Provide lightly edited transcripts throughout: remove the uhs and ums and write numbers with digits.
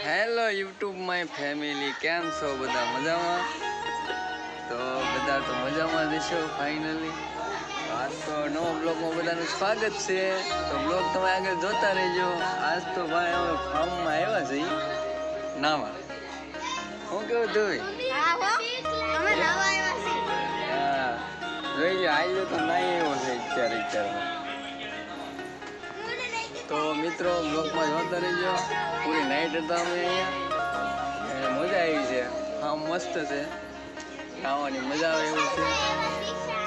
Hello YouTube my family, કેમ છો બધા? મજામાં? તો બધા તો મજામાં જ છો ફાઇનલી. આજ તો નવા બ્લોગમાં બધાનું સ્વાગત છે. તો બ્લોગ તમે આગળ જોતા રહેજો. આજ તો ભાઈ અમે ફાર્મમાં આવ્યા છીએ નાવા. હું કેવું જોઈ? હા જોઈ લો, આવ્યો તો નહીં એવો છે અત્યારે. તો મિત્રો બ્લોગમાં જોતા રહેજો. પૂરી નાઈટ હતા અમે અહીંયા, મજા આવી છે. હા મસ્ત છે, ખાવાની મજા આવે એવું છે.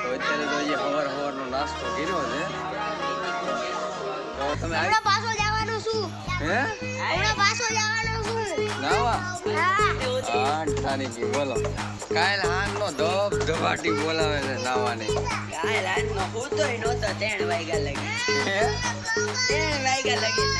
તો અત્યારે તો હજી સવારનો નાસ્તો કર્યો છે. તો તમે પાછો જવાનું છું. હે પાછો જવાનું છું નાવા? 8 તારીખે બોલો. કાલ હાનનો ધબાટી બોલાવે છે નાવાની. કાલ હાનનો હું તો નહોતો 3 વાગ્યા લગી. 3 વાગ્યા લગી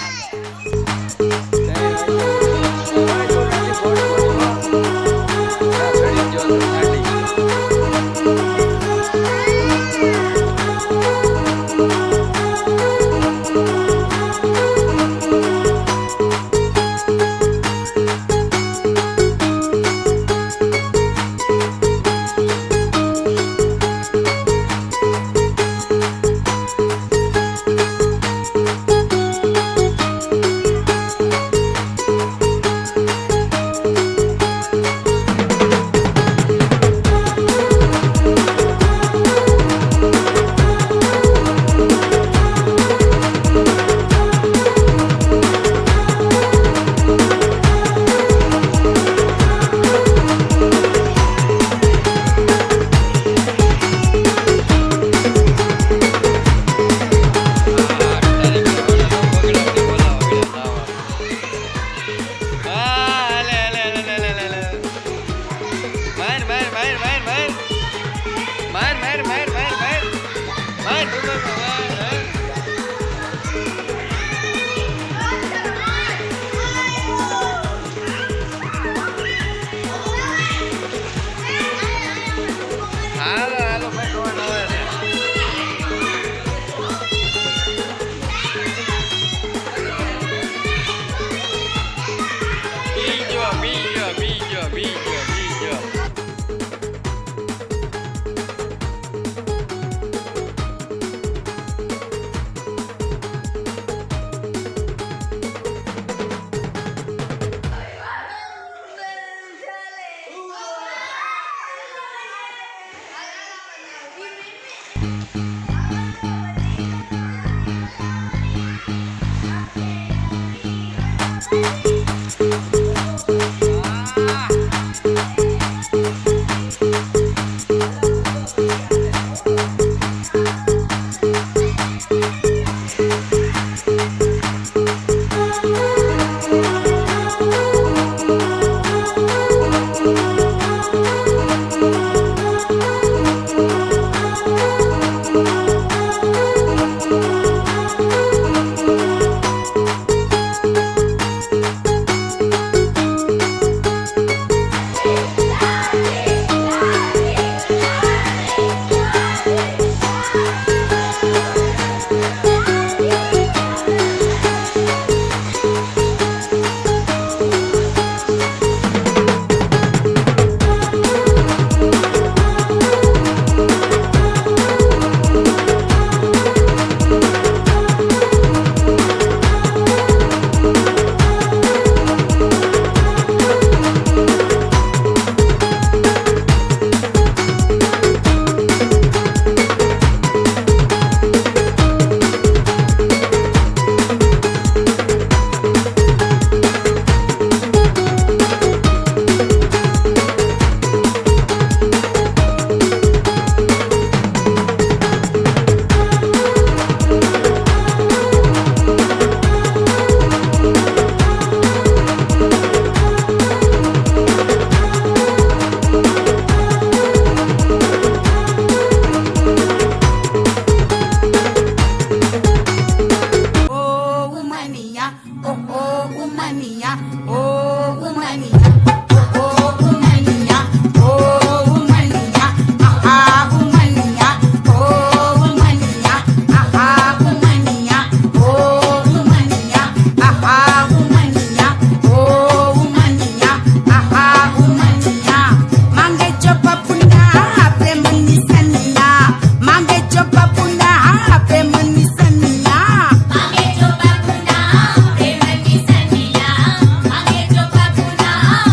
oh,